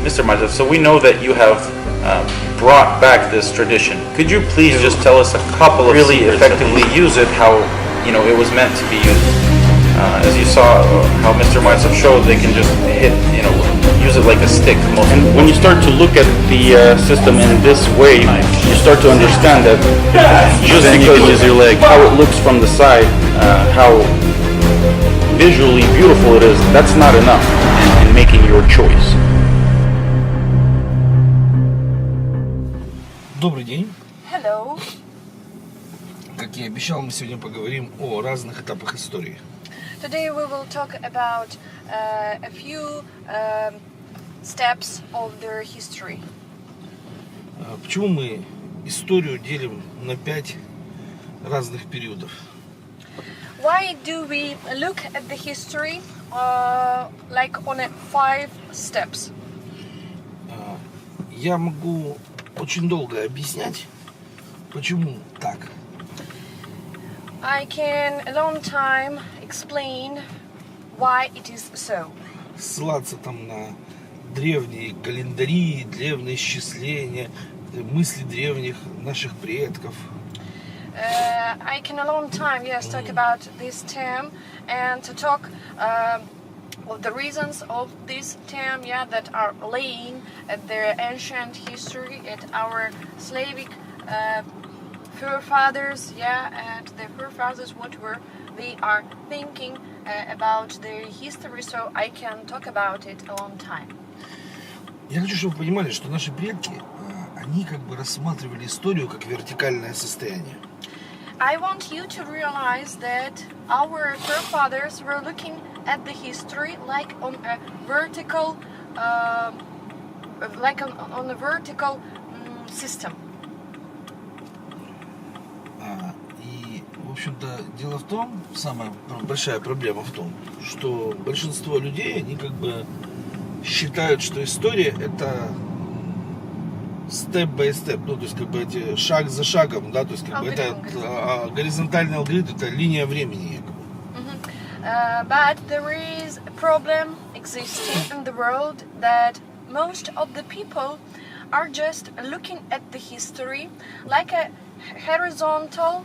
Mr. Mazov, so we know that you have brought back this tradition. Could you please just tell us a couple of really effectively use it how it was meant to be used? As you saw how Mr. Mazov showed, they can just use it like a stick. And when you start to look at the system in this way, you start to understand that just because you use your leg, how it looks from the side, how visually beautiful it is, that's not enough in making your choice. Добрый день. Hello. Как я и обещал, мы сегодня поговорим о разных этапах истории. Today we will talk about a few steps of their history. Почему мы историю делим на 5 разных периодов? Why do we look at the history like on 5 steps? Я могу очень долго объяснять, почему так. I can a long time explain why it is so. Ссылаться там на древние календари, древние исчисления, мысли древних наших предков. I can a long time, talk about this term and to talk of the reasons of this term, that are laying at their ancient history, at our Slavic forefathers, and the forefathers, they are thinking about their history, so I can talk about it a long time. Я хочу, чтобы вы понимали, что наши предки, они как бы рассматривали историю как вертикальное состояние. I want you to realize that our forefathers were looking at the history like on a vertical, on a vertical system. И, в общем-то, дело в том, самая большая проблема в том, что большинство людей, они как бы считают, что история это степ-бай-степ, то есть как бы эти шаг за шагом, то есть как бы это горизонтальный алгоритм, это линия времени. But there is a problem existing in the world that most of the people are just looking at the history like a horizontal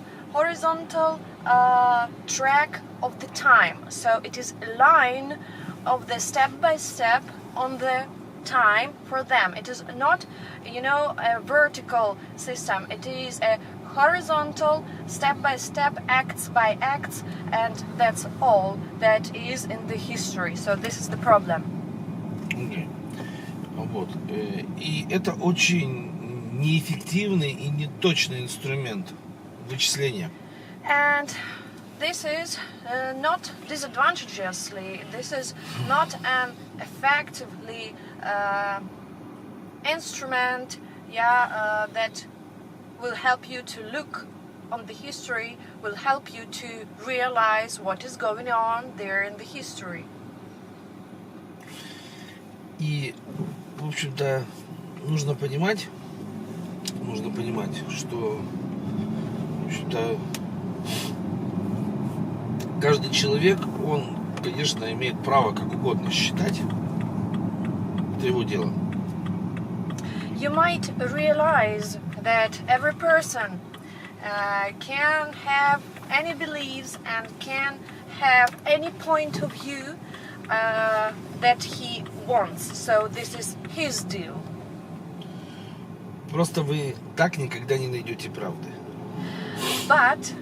track of the time. So it is a line of the step by step on the time for them. It is not, a vertical system. It is a horizontal, step by step, acts by acts, and that's all that is in the history. So this is the problem. Okay. Вот. И это очень неэффективный и неточный инструмент вычисления. And this is not disadvantageously. This is not an effectively instrument, that will help you to look on the history, will help you to realize what is going on there in the history. И, в общем-то, нужно понимать, что, в общем-то, каждый человек, он, конечно, имеет право как угодно считать. Это его дело. You might realize that every person can have any beliefs and can have any point of view that he wants. So this is his deal. Просто вы так никогда не найдете правды. But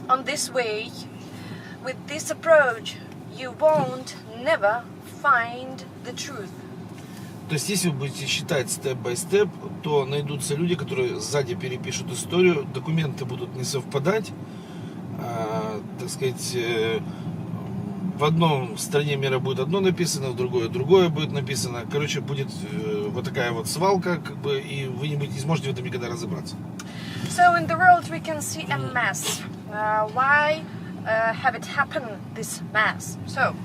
on this way, with this approach, you won't never find the truth. То есть, если вы будете считать степ-бай-степ, то найдутся люди, которые сзади перепишут историю, документы будут не совпадать, так сказать, в одном стране мира будет одно написано, в другое будет написано. Короче, будет вот такая вот свалка, как бы, и вы не сможете в этом никогда разобраться. So in the world we can see a mess. Why have it happened, this mess? So,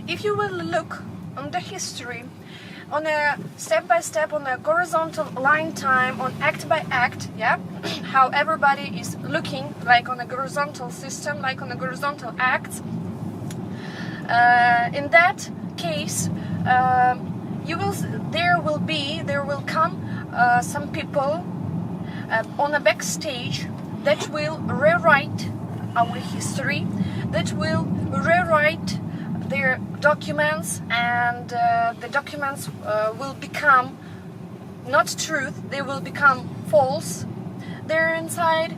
if you will look on the history, on a step-by-step, on a horizontal line time, on act by act, how everybody is looking like on a horizontal system, like on a horizontal act. In that case, there will come some people on a backstage that will rewrite our history, that will rewrite their documents, and the documents will become not truth, they will become false there inside,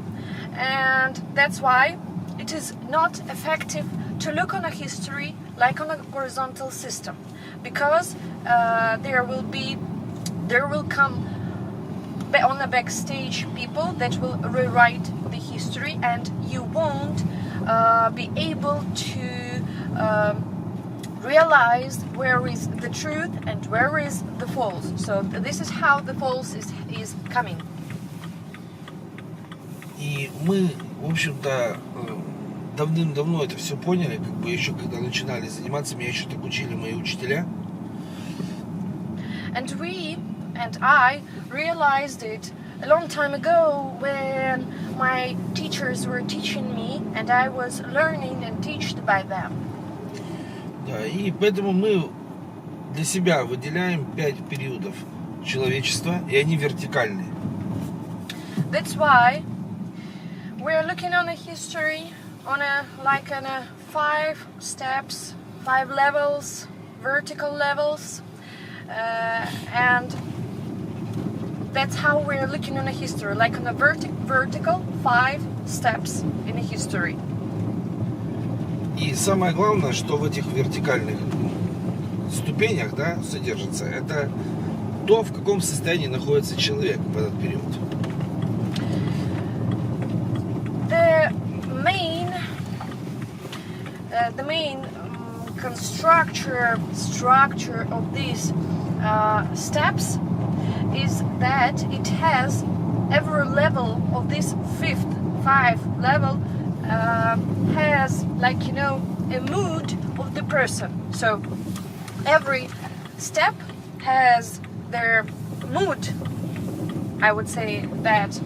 and that's why it is not effective to look on a history like on a horizontal system, because there will come on the backstage people that will rewrite the history, and you won't be able to realize where is the truth and where is the false. So this is how the false is coming. И мы, в общем-то, давным-давно это все поняли, как бы еще когда начинали заниматься, меня еще так учили мои учителя. And I realized it a long time ago when my teachers were teaching me, and I was learning and taught by them. Да, и поэтому мы для себя выделяем 5 периодов человечества, и они вертикальные. That's why we're looking on a history on a 5 steps, 5 levels, vertical levels, and that's how we're looking on a history, like on a vertical 5 steps in a history. И самое главное, что в этих вертикальных ступенях, да, содержится, это то, в каком состоянии находится человек в этот период. The main structure of these steps is that it has every level of this 5 level has, like, you know, a mood of the person. So every step has their mood, I would say that.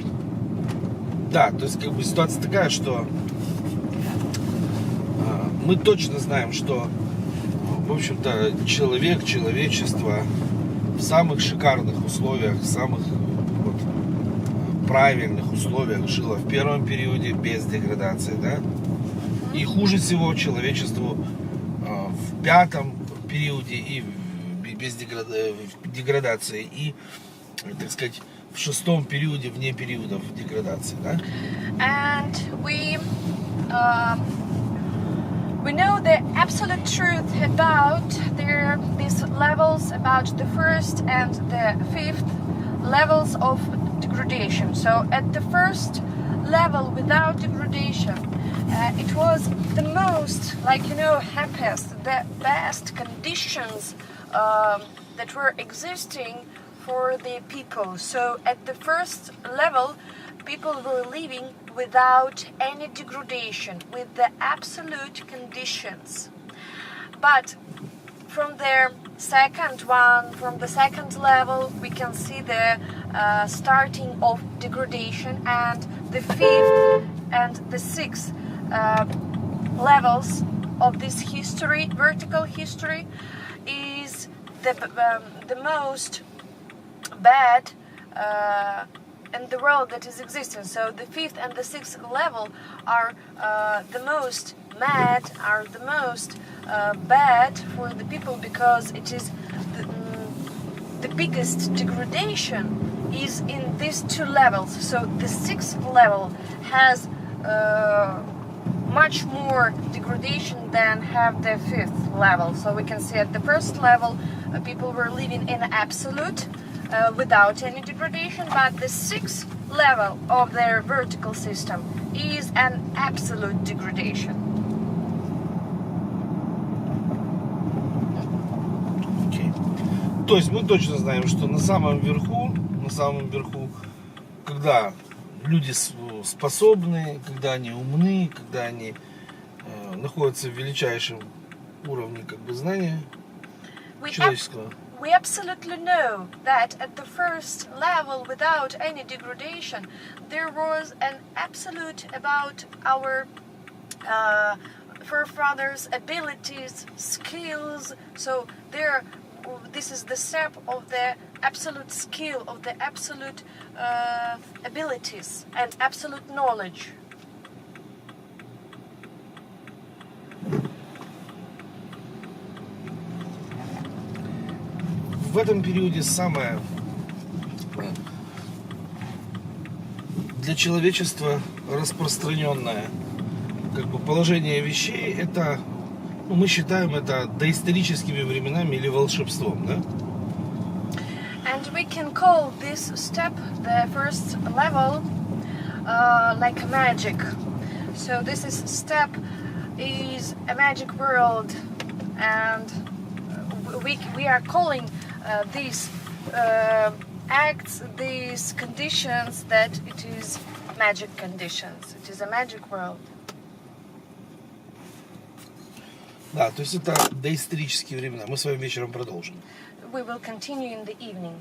Да, то есть как бы ситуация такая, что мы точно знаем, что, в общем-то, человечество в самых шикарных условиях, в самых правильных условиях жило в первом периоде без деградации, да? И хуже всего человечеству в 5-м периоде и без деградации, и, так сказать, в 6-м периоде вне периодов деградации, да? And we know the absolute truth about these levels, about the 1st and the 5th levels of degradation. So at the 1st level, without degradation, it was the most, like, you know, happiest, the best conditions that were existing for the people. So at the 1st level, people were living without any degradation, with the absolute conditions. But from the second level, we can see the starting of degradation, and the 5th and the 6th levels of this history, vertical history, is the most bad in the world that is existing. So the 5th and the 6th level are the most mad, are the most bad for the people, because it is the biggest degradation is in these 2 levels. So the 6th level has much more degradation than have the 5th level. So we can see at the 1st level people were living in absolute without any degradation, but the 6th level of their vertical system is an absolute degradation. Okay. То есть мы точно знаем, что на самом верху, когда люди способны, когда они умны, когда они находятся в величайшем уровне, как бы, знания человеческого. We absolutely know that at the 1st level, without any degradation, there was an absolute about our forefathers' abilities, skills. So there this is the step of the absolute skill, of the absolute abilities and absolute knowledge. В этом периоде самое для человечества распространенное как бы положение вещей, это, ну, мы считаем это доисторическими временами или волшебством, да? And we can call this step, the first level, like a magic. So this is step is a magic world, and we are calling these acts, these conditions, that it is magic conditions. It is a magic world. Да, то есть это доисторические времена. Мы с вами вечером продолжим. We will continue in the evening.